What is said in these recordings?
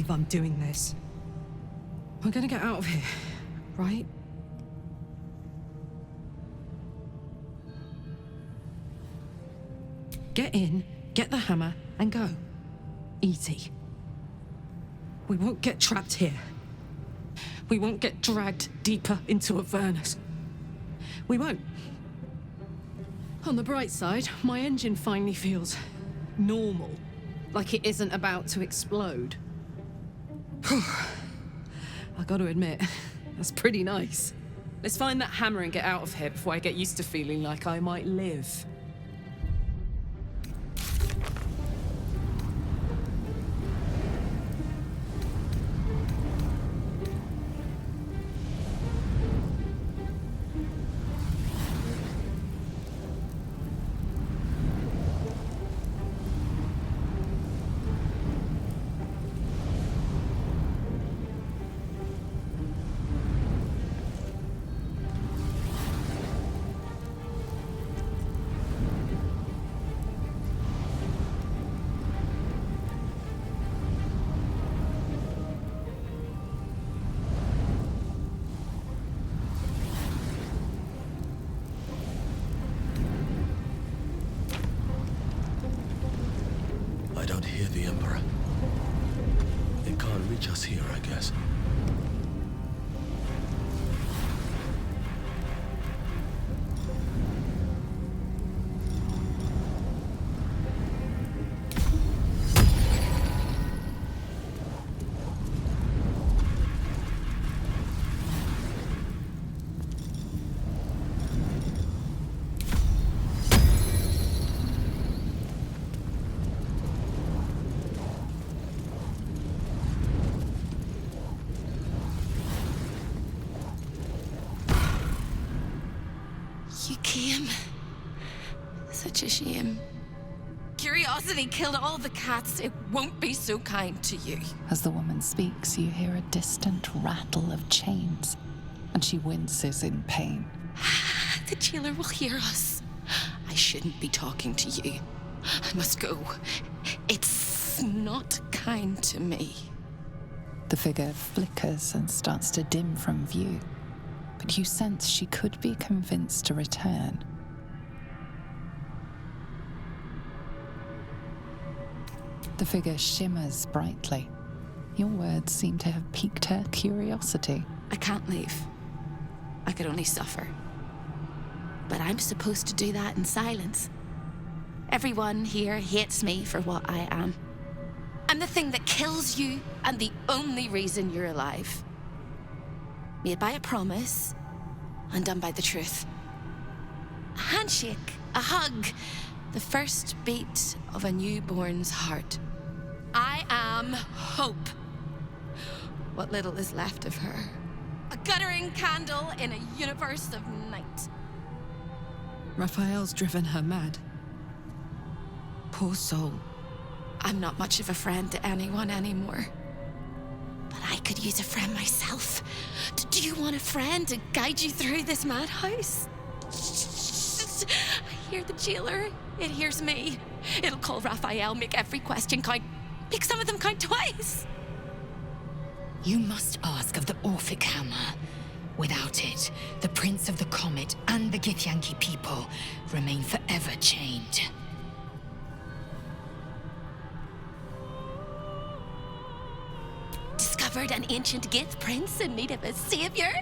believe I'm doing this. We're gonna get out of here, right? Get in, get the hammer, and go. Easy. We won't get trapped here. We won't get dragged deeper into Avernus. We won't. On the bright side, my engine finally feels normal. Like it isn't about to explode. I gotta admit, that's pretty nice. Let's find that hammer and get out of here before I get used to feeling like I might live. I don't hear the Emperor. It can't reach us here, I guess. You came. Such a shame. Curiosity killed all the cats. It won't be so kind to you. As the woman speaks, you hear a distant rattle of chains, and she winces in pain. The jailer will hear us. I shouldn't be talking to you. I must go. It's not kind to me. The figure flickers and starts to dim from view, but you sense she could be convinced to return. The figure shimmers brightly. Your words seem to have piqued her curiosity. I can't leave. I could only suffer. But I'm supposed to do that in silence. Everyone here hates me for what I am. I'm the thing that kills you and the only reason you're alive. Made by a promise, undone by the truth. A handshake, a hug, the first beat of a newborn's heart. I am hope. What little is left of her. A guttering candle in a universe of night. Raphael's driven her mad. Poor soul. I'm not much of a friend to anyone anymore. But I could use a friend myself. Do you want a friend to guide you through this madhouse? I hear the jailer. It hears me. It'll call Raphael, make every question count. Make some of them count twice. You must ask of the Orphic Hammer. Without it, the Prince of the Comet and the Githyanki people remain forever chained. Discovered an ancient Gith prince in need of a savior?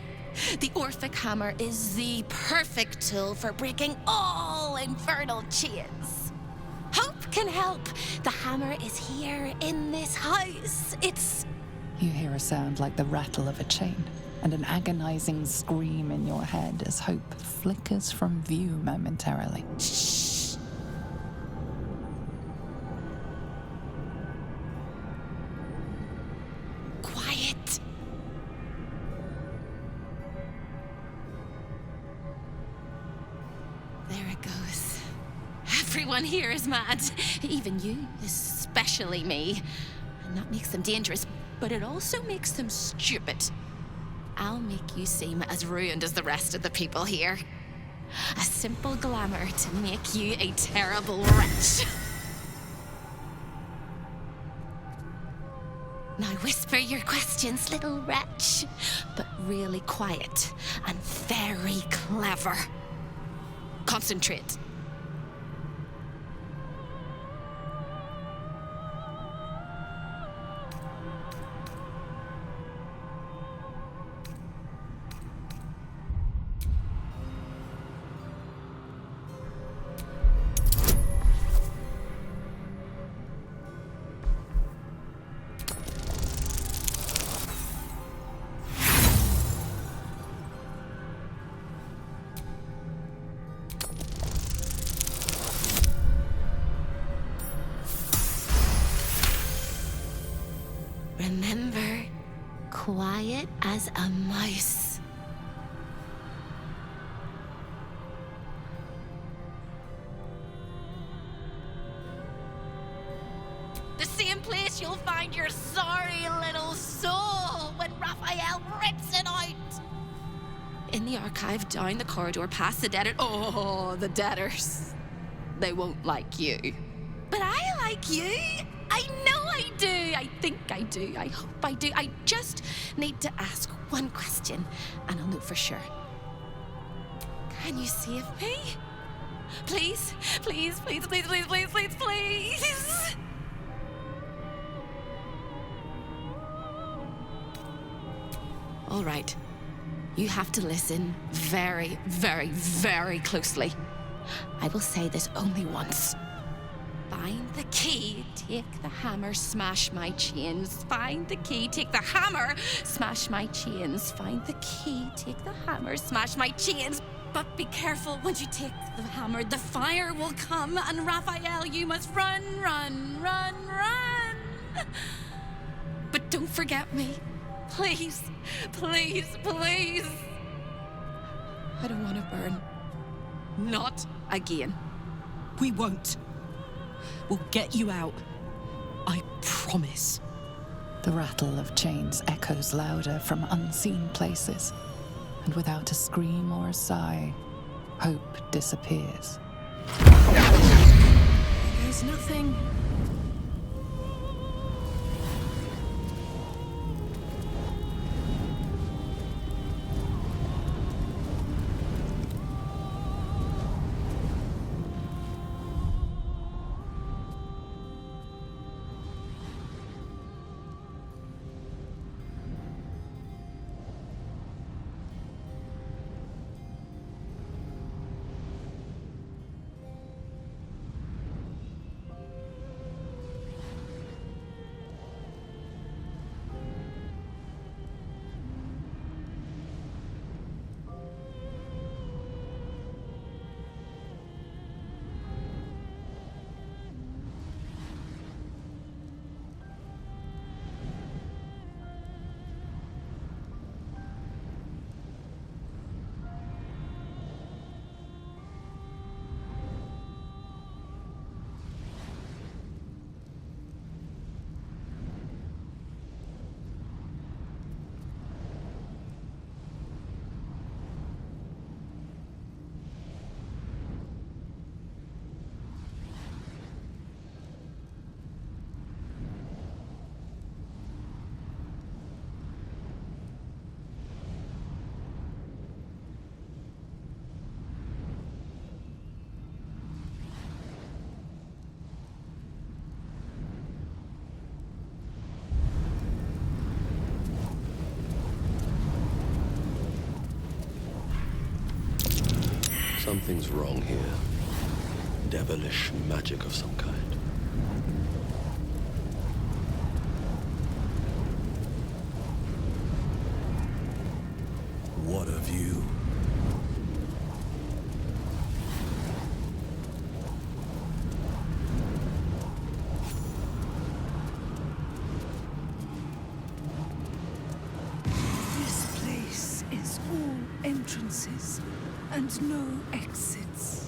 The Orphic Hammer is the perfect tool for breaking all infernal chains. Hope can help. The hammer is here in this house. It's... You hear a sound like the rattle of a chain, and an agonizing scream in your head as hope flickers from view momentarily. Shh. Quiet. There it goes. Everyone here is mad. Even you, especially me. And that makes them dangerous, but it also makes them stupid. I'll make you seem as ruined as the rest of the people here. A simple glamour to make you a terrible wretch. Now whisper. your questions, little wretch. But really quiet and very clever. Concentrate. Remember, quiet as a mouse. The same place you'll find your sorry little soul when Raphael rips it out. In the archive, down the corridor, past the debtor. Oh, the debtors. They won't like you. But I like you. I know I do. I think I do. I hope I do. I just need to ask one question, and I'll know for sure. Can you save me? Please, please, please, please, please, please, please, please. All right. You have to listen very, very, very closely. I will say this only once. Find the key, take the hammer, smash my chains. Find the key, take the hammer, smash my chains. Find the key, take the hammer, smash my chains. But be careful, once you take the hammer, the fire will come, and Raphael, you must run, run, run, run. But don't forget me. Please, please, please. I don't want to burn. Not again. We won't. We'll get you out. I promise. The rattle of chains echoes louder from unseen places, and without a scream or a sigh, hope disappears. There's nothing. Something's wrong here. Devilish magic of some kind. What of you? This place is all entrances and no exits.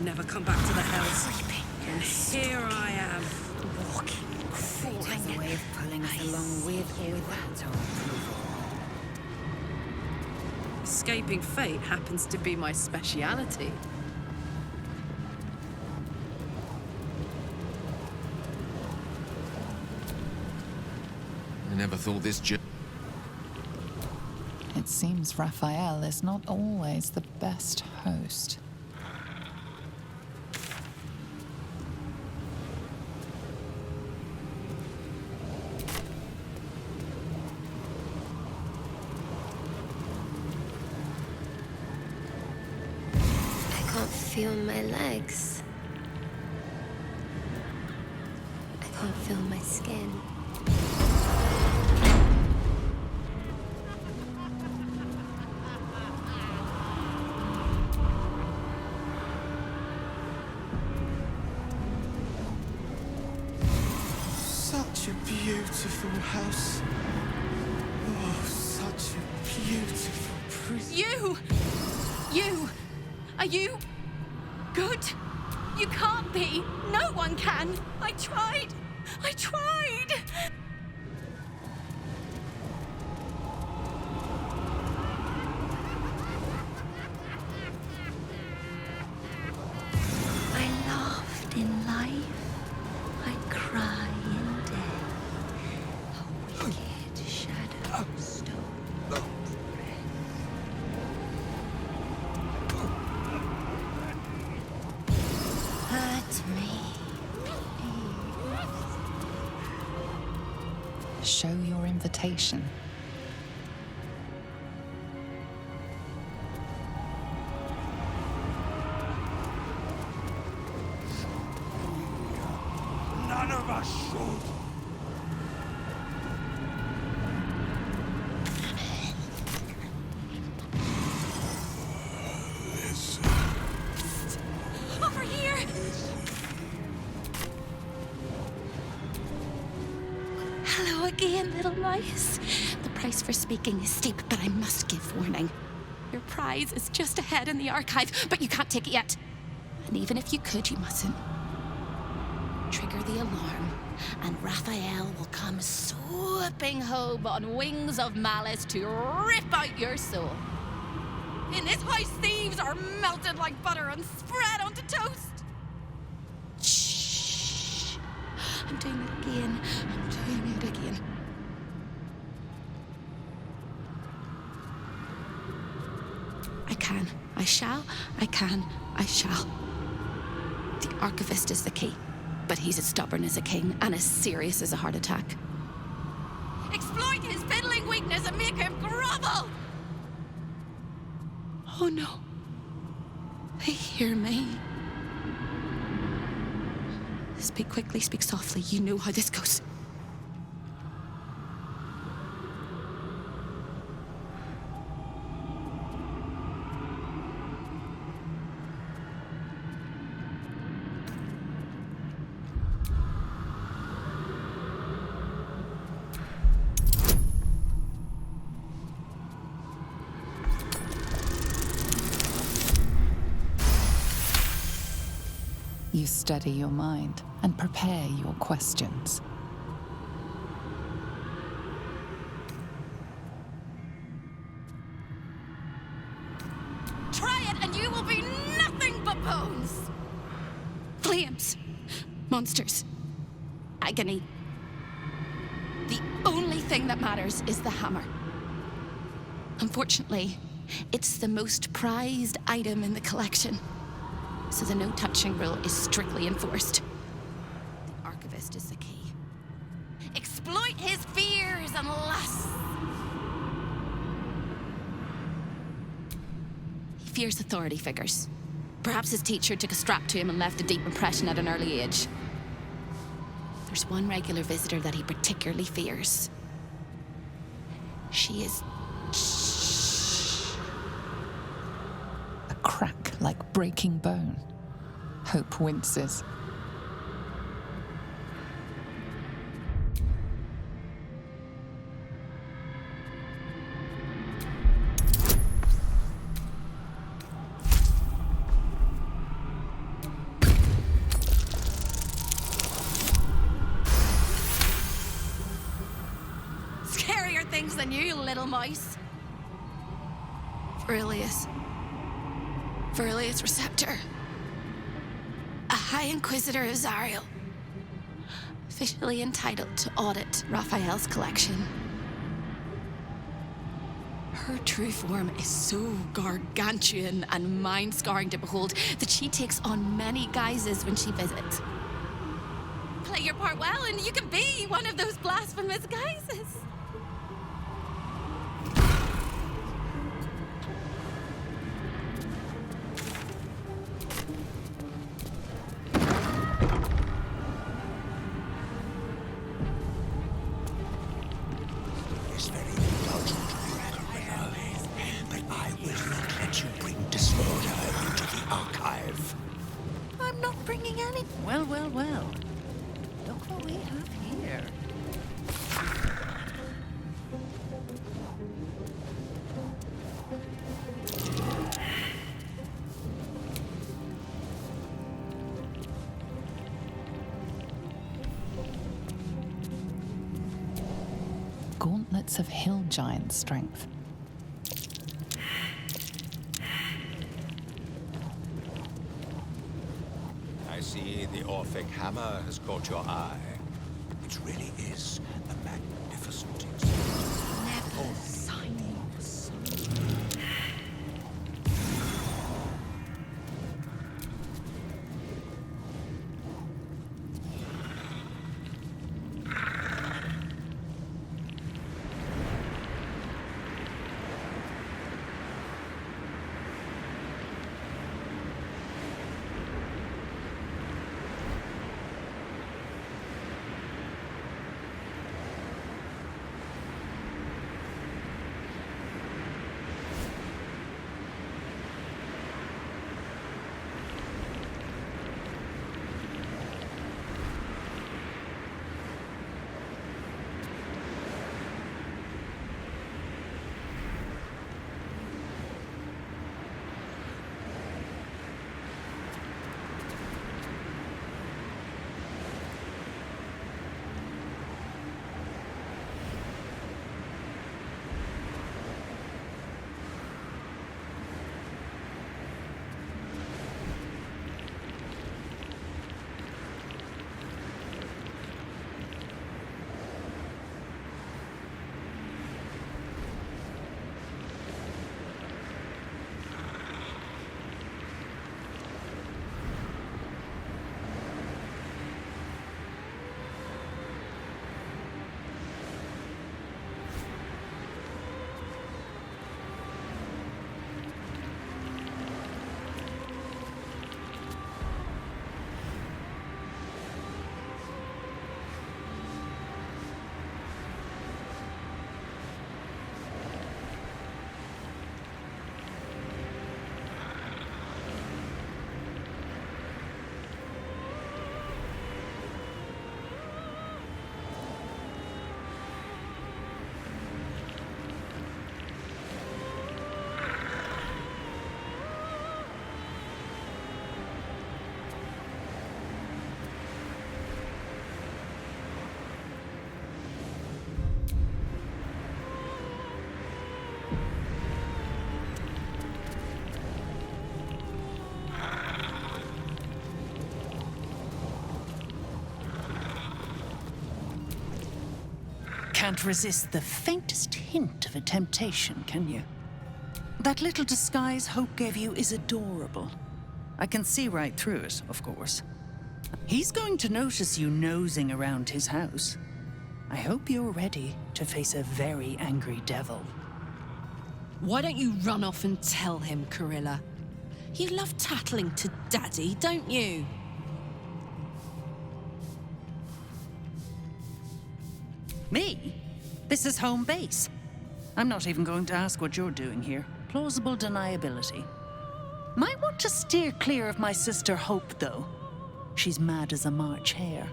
never come back to the Hells. And here I am. Walking, Fate has a way of pulling us along with or without our approval. Escaping fate happens to be my speciality. I never thought this It seems Raphael is not always the best host. I can't feel my legs. I can't feel my skin. Such a beautiful house. Oh, such a beautiful prison. You! Are you good? You can't be. No one can. I tried. I laughed in life. I cry in death. A wicked shadow stole my breath. Hurt me. Show your invitation. None of us should. Over here! Hello again, little mice. The price for speaking is steep, but I must give warning. Your prize is just ahead in the archive, but you can't take it yet. And even if you could, you mustn't. Trigger the alarm, and Raphael will come swooping home on wings of malice to rip out your soul. In this house, thieves are melted like butter and spread onto toast. Shh. I'm doing it again. I shall. The archivist is the key, but he's as stubborn as a king and as serious as a heart attack. Exploit his fiddling weakness and make him grovel! Oh no. They hear me. Speak quickly, speak softly. You know how this goes. You steady your mind and prepare your questions. Try it and you will be nothing but bones! Flames. Monsters. Agony. The only thing that matters is the hammer. Unfortunately, it's the most prized item in the collection. So the no-touching rule is strictly enforced. The archivist is the key. Exploit his fears and lusts. He fears authority figures. Perhaps his teacher took a strap to him and left a deep impression at an early age. There's one regular visitor that he particularly fears. She is... A crack like breaking bone. Hope winces. things than you, little mice. Verilius. Verilius Receptor. A High Inquisitor of Zariel. Officially entitled to audit Raphael's collection. Her true form is so gargantuan and mind-scarring to behold that she takes on many guises when she visits. Play your part well and you can be one of those blasphemous guises. It's very indulgent of you, Corella, but I will not let you bring disorder into the archive. I'm not bringing any. Well, well, well. Look what we have here. Gauntlets of hill giant strength. I see the Orphic hammer has caught your eye. It really is a magnificent example. Never silence. Can't resist the faintest hint of a temptation, can you? That little disguise Hope gave you is adorable. I can see right through it, of course. He's going to notice you nosing around his house. I hope you're ready to face a very angry devil. Why don't you run off and tell him, Corilla? You love tattling to Daddy, don't you? Me? This is home base. I'm not even going to ask what you're doing here. Plausible deniability. Might want to steer clear of my sister Hope, though. She's mad as a March hare.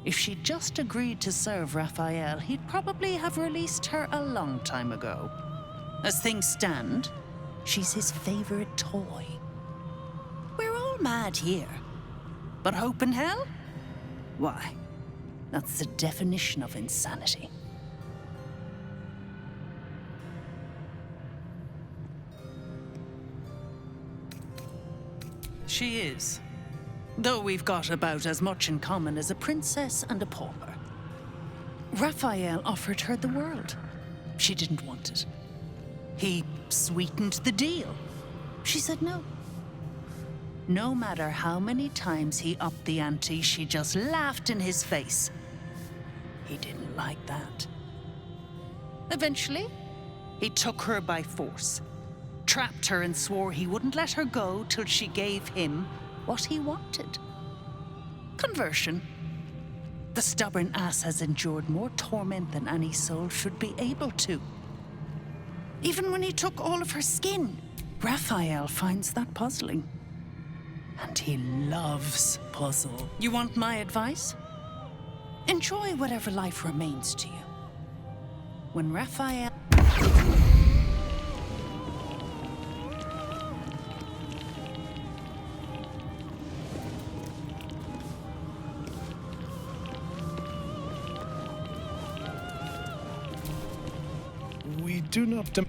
If she'd just agreed to serve Raphael, he'd probably have released her a long time ago. As things stand, she's his favorite toy. We're all mad here. But Hope in hell? Why, that's the definition of insanity. She is. Though we've got about as much in common as a princess and a pauper. Raphael offered her the world. She didn't want it. He sweetened the deal. She said no. No matter how many times he upped the ante, she just laughed in his face. He didn't like that. Eventually, he took her by force, trapped her and swore he wouldn't let her go till she gave him what he wanted. Conversion. The stubborn ass has endured more torment than any soul should be able to. Even when he took all of her skin, Raphael finds that puzzling. And he loves puzzle. You want my advice? Enjoy whatever life remains to you. When Raphael... We do not...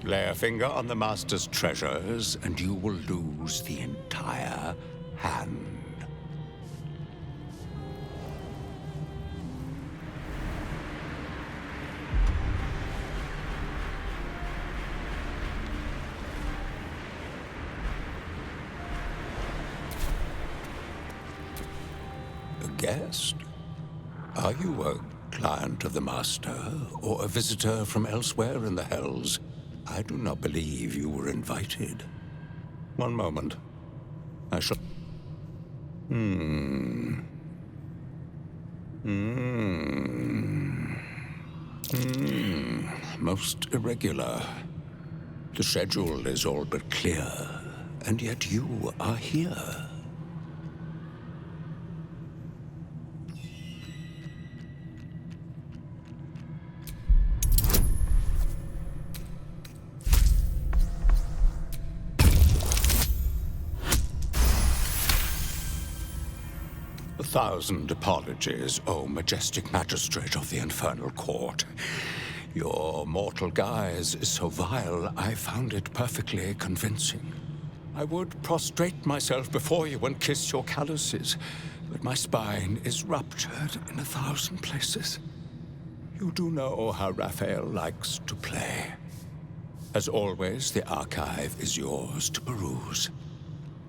Lay a finger on the Master's treasures, and you will lose the entire hand. A guest? Are you a client of the Master, or a visitor from elsewhere in the Hells? I do not believe you were invited. One moment. I shall... Most irregular. The schedule is all but clear, and yet you are here. A thousand apologies, O majestic magistrate of the Infernal Court. Your mortal guise is so vile, I found it perfectly convincing. I would prostrate myself before you and kiss your calluses, but my spine is ruptured in 1,000 places. You do know how Raphael likes to play. As always, the archive is yours to peruse.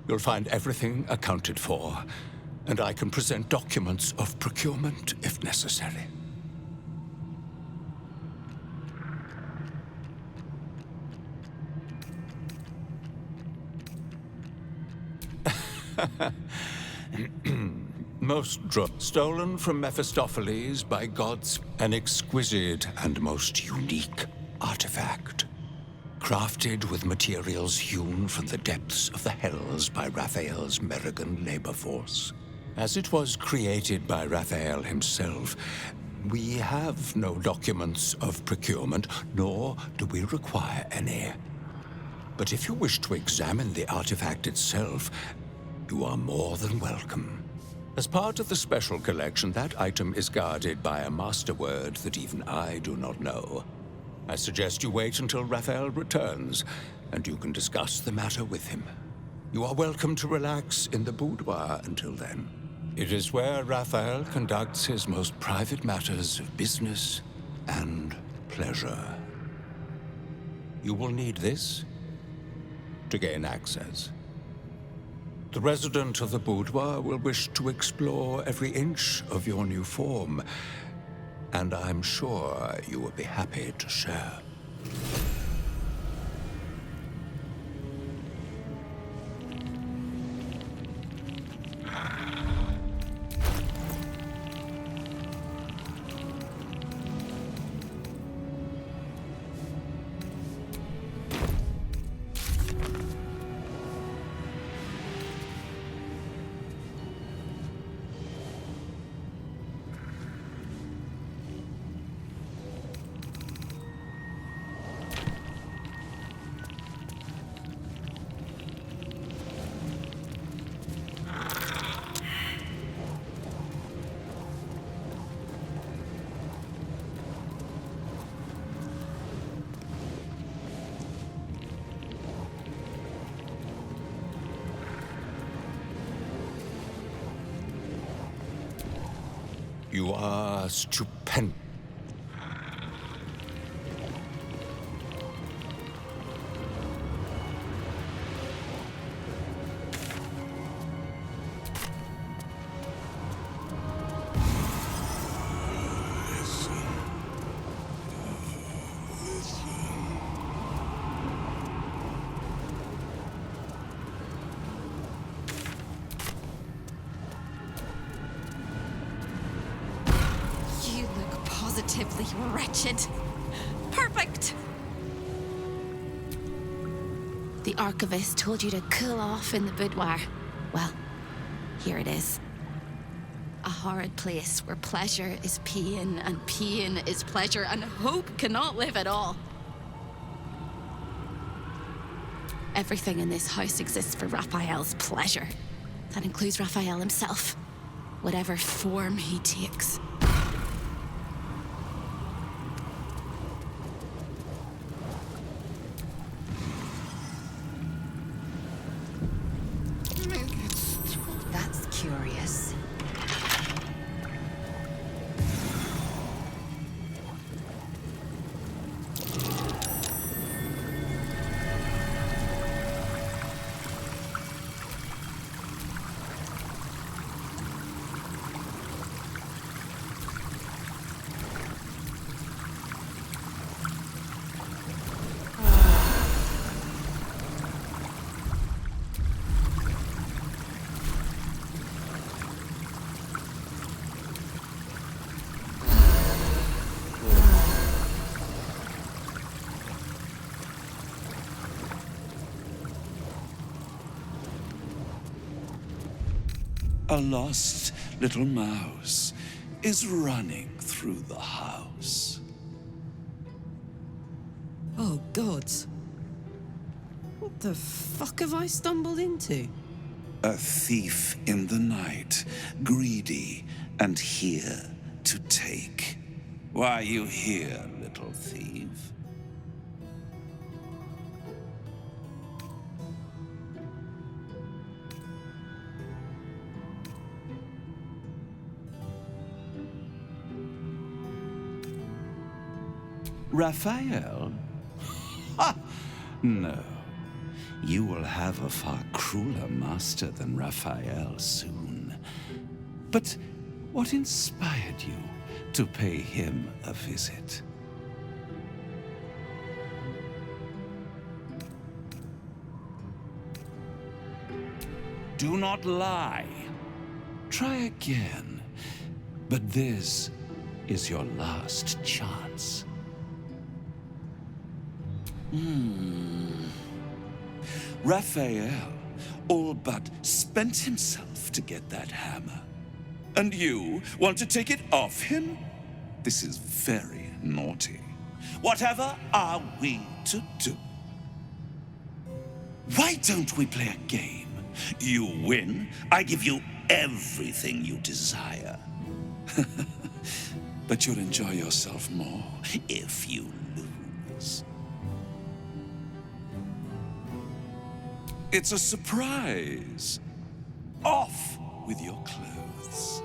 You'll find everything accounted for, and I can present documents of procurement if necessary. Stolen from Mephistopheles by gods, an exquisite and most unique artifact. Crafted with materials hewn from the depths of the Hells by Raphael's Merrigan labor force. As it was created by Raphael himself, we have no documents of procurement, nor do we require any. But if you wish to examine the artifact itself, you are more than welcome. As part of the special collection, that item is guarded by a master word that even I do not know. I suggest you wait until Raphael returns. and you can discuss the matter with him. You are welcome to relax in the boudoir until then. It is where Raphael conducts his most private matters of business and pleasure. You will need this to gain access. The resident of the boudoir will wish to explore every inch of your new form, and I'm sure you will be happy to share. You are stupendous. You look positively wretched. Perfect! The archivist told you to cool off in the boudoir. Well, here it is. A horrid place where pleasure is pain, and pain is pleasure, and hope cannot live at all. Everything in this house exists for Raphael's pleasure. That includes Raphael himself, whatever form he takes. That's curious. A lost little mouse is running through the house. Oh, gods. What the fuck have I stumbled into? A thief in the night, greedy and here to take. Why are you here, little thief? Raphael? Ha! No. You will have a far crueler master than Raphael soon. But what inspired you to pay him a visit? Do not lie. Try again. But this is your last chance. Raphael all but spent himself to get that hammer. And you want to take it off him? This is very naughty. Whatever are we to do? Why don't we play a game? You win, I give you everything you desire. But you'll enjoy yourself more if you lose. It's a surprise. Off with your clothes.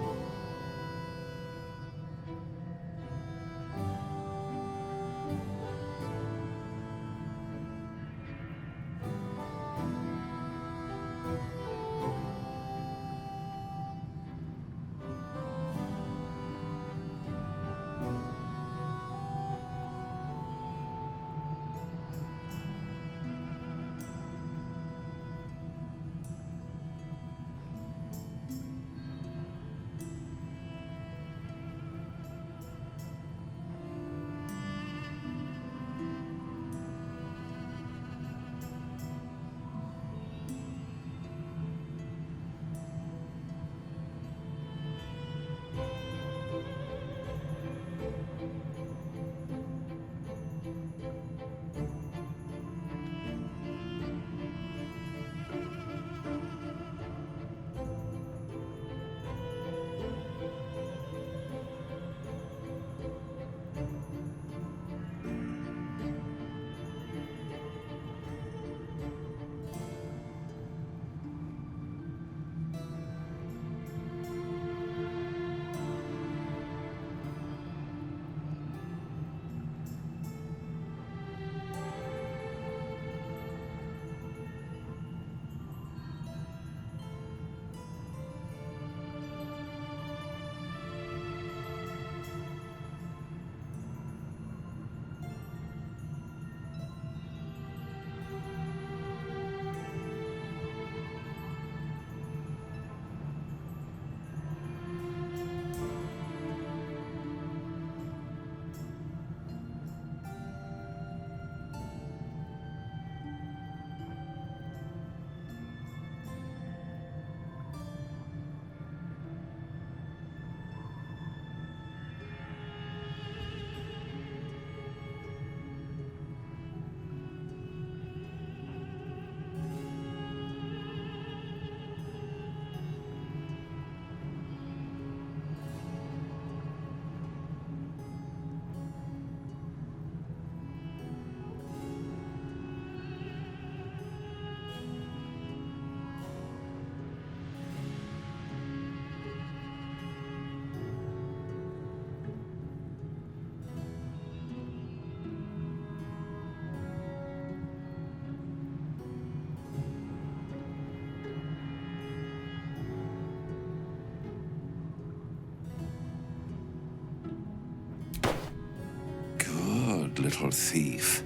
Little thief.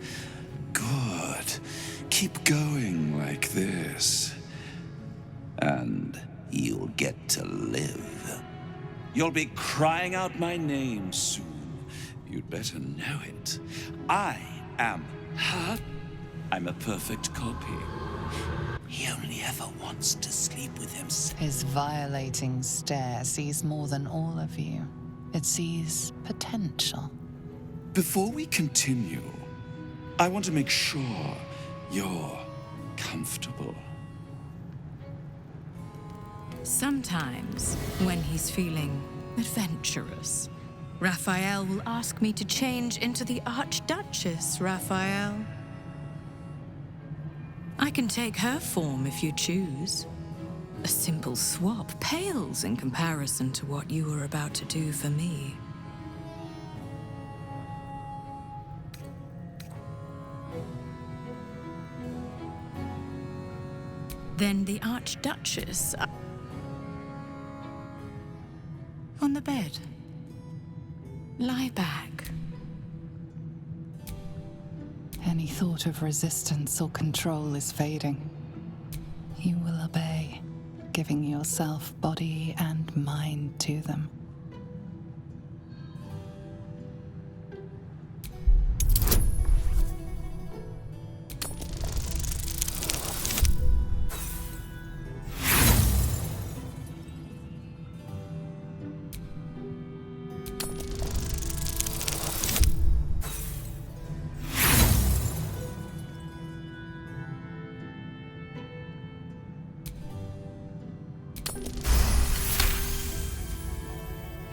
Good. Keep going like this. And you'll get to live. You'll be crying out my name soon. You'd better know it. I am her. I'm a perfect copy. He only ever wants to sleep with himself. His violating stare sees more than all of you. It sees potential. Before we continue, I want to make sure you're comfortable. Sometimes, when he's feeling adventurous, Raphael will ask me to change into the Archduchess, Raphael. I can take her form if you choose. A simple swap pales in comparison to what you were about to do for me. Then the Archduchess... on the bed. Lie back. Any thought of resistance or control is fading. You will obey, giving yourself body and mind to them.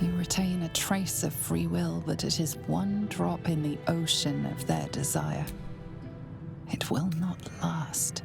You retain a trace of free will, but it is one drop in the ocean of their desire. It will not last.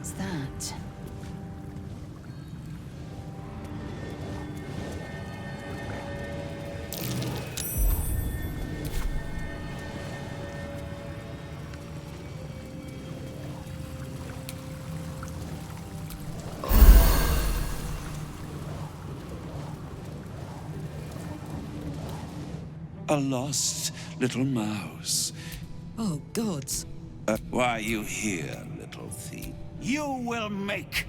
What's that? A lost little mouse. Oh, gods. Why are you here, little thief? You will make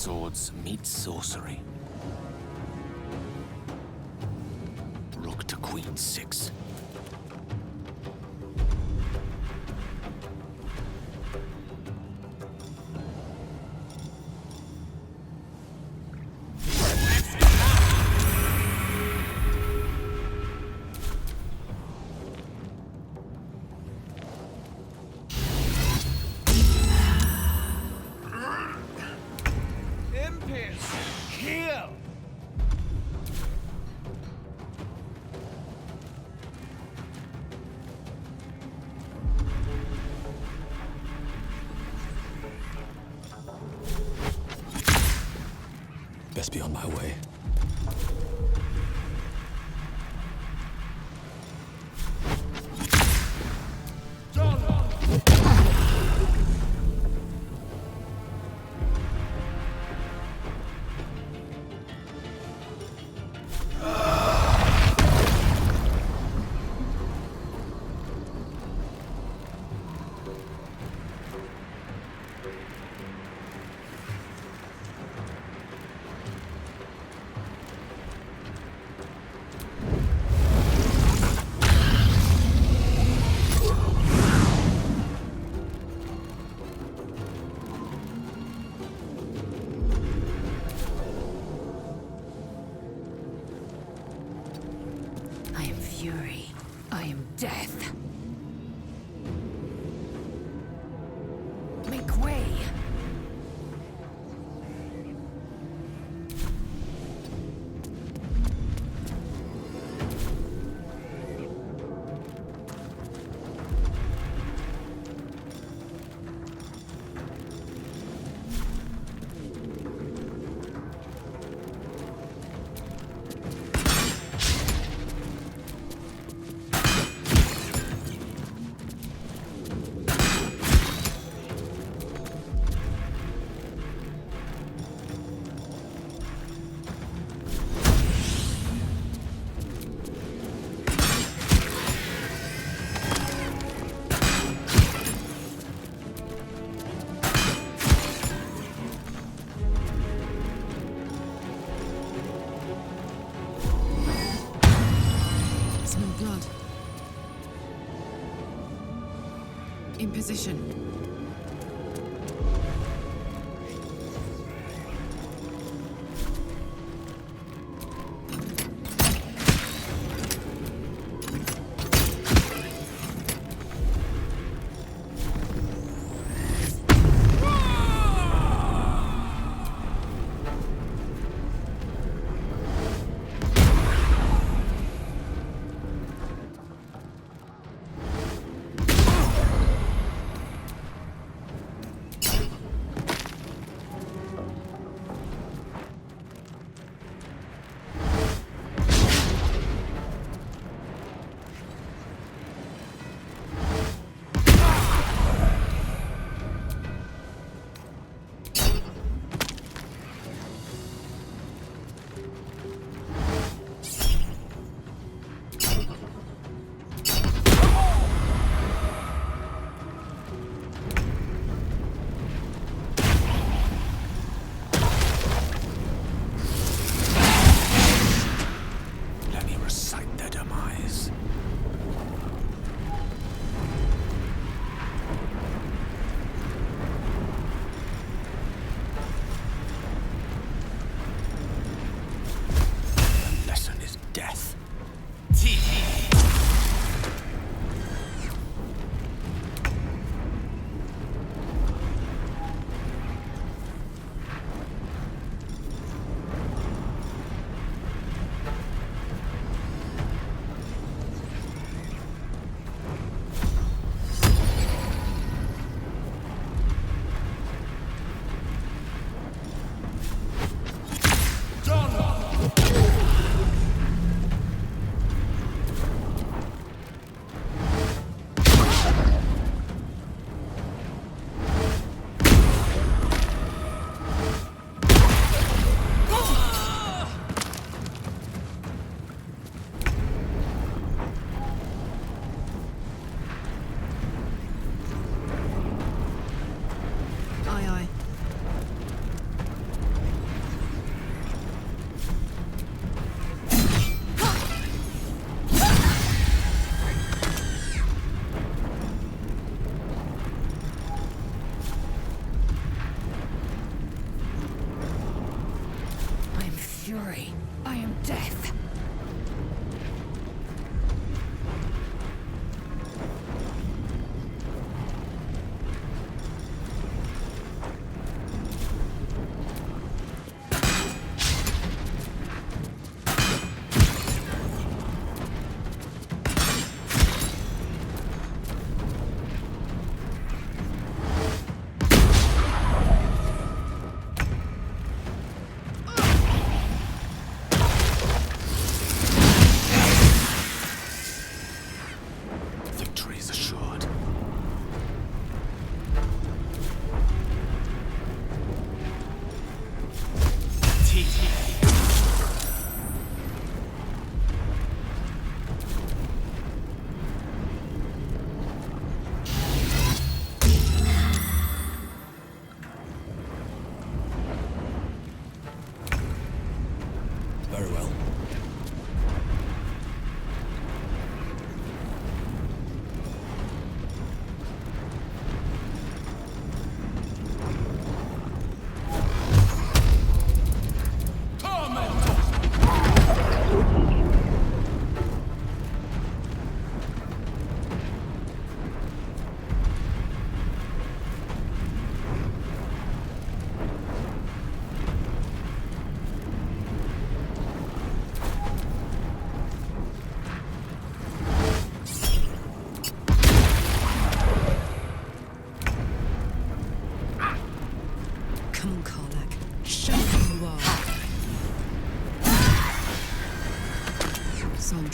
Swords meet sorcery. Rook to queen 6. kill. Best be on my way. I am fury. I am death. Make way! Smell blood. In position.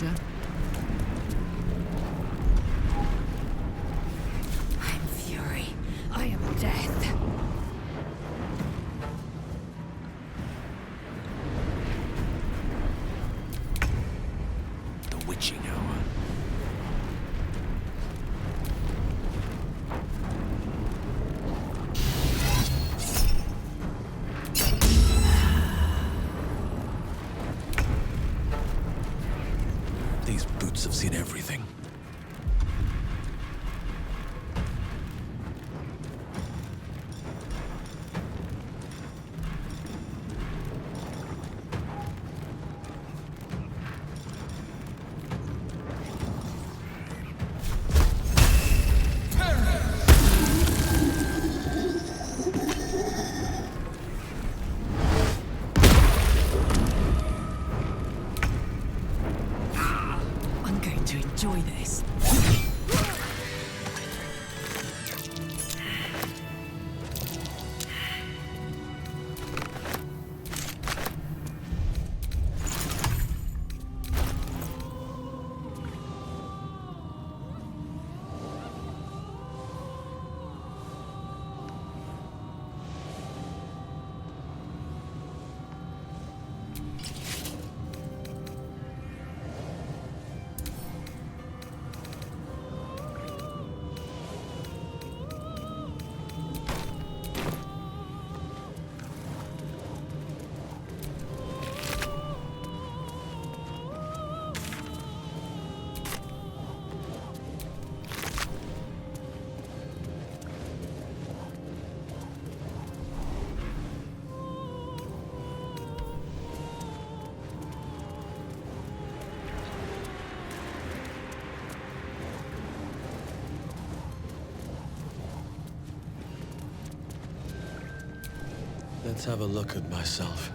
soldier. I am fury. I am death. The witching hour. These boots have seen everything. I'm going to enjoy this. Let's have a look at myself.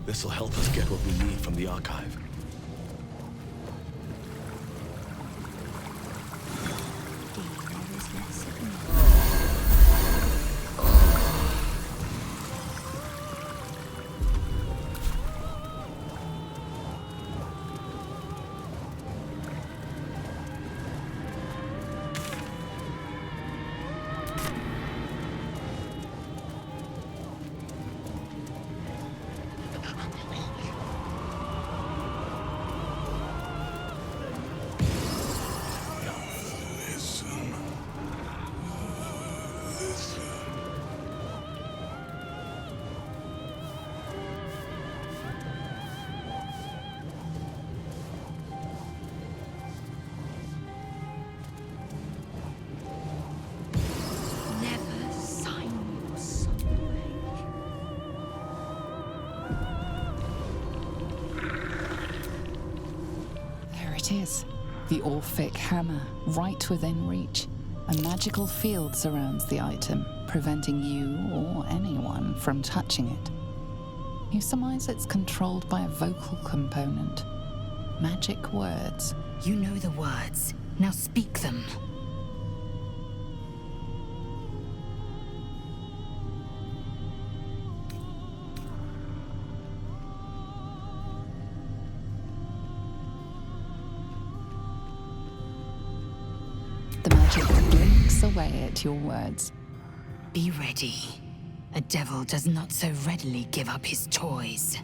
This'll help us get what we need from the archive. It is. The Orphic hammer, right within reach. A magical field surrounds the item, preventing you or anyone from touching it. You surmise it's controlled by a vocal component. Magic words. You know the words. Now speak them. The magic blinks away at your words. Be ready. A devil does not so readily give up his toys.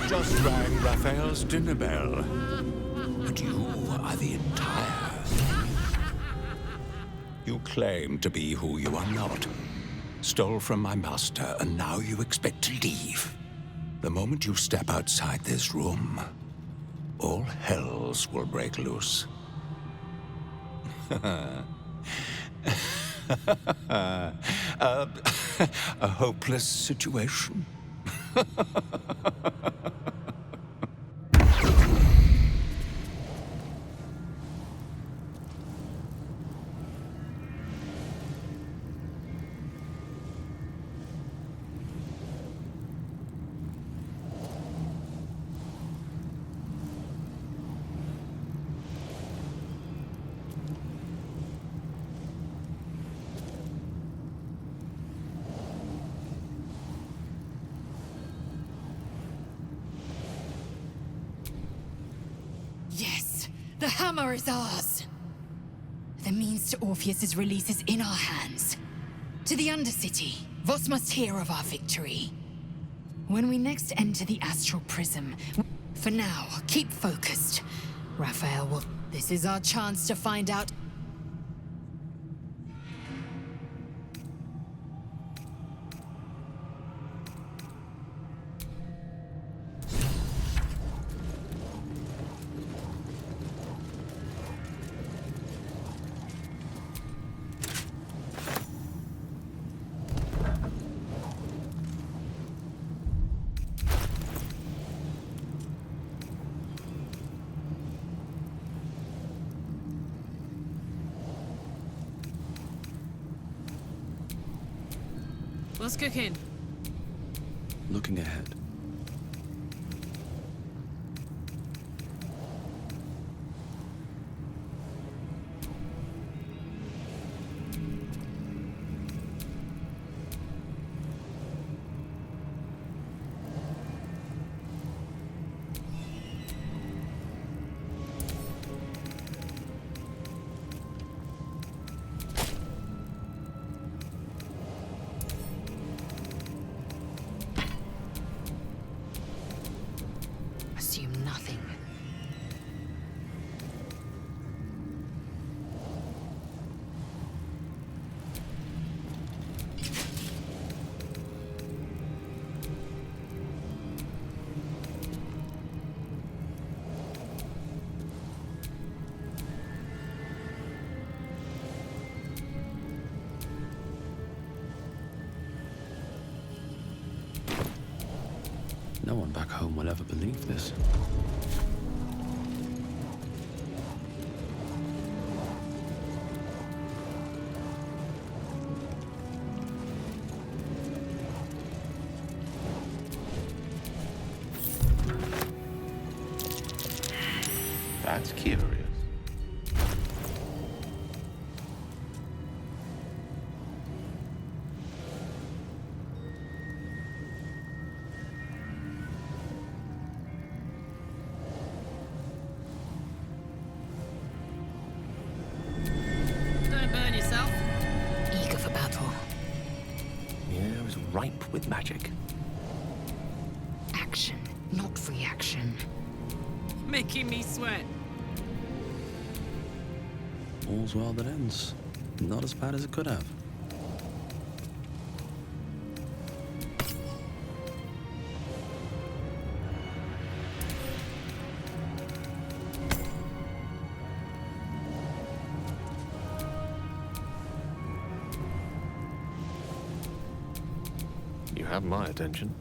Just rang Raphael's dinner bell. And you are the entire. You claim to be who you are not. Stole from my master, and now you expect to leave. The moment you step outside this room, all hells will break loose. A hopeless situation. Yes, the hammer is ours. The means to Orpheus's release is in our hands. To the Undercity, Voss must hear of our victory. When we next enter the astral prism, for now, keep focused. Raphael will... This is our chance to find out... What's cooking? Looking ahead. Assume nothing. No one back home will ever believe this. That's curious. Don't burn yourself. Eager for battle. Yeah, it was ripe with magic. Action, not reaction. Making me sweat. All's well that ends. Not as bad as it could have. have my attention.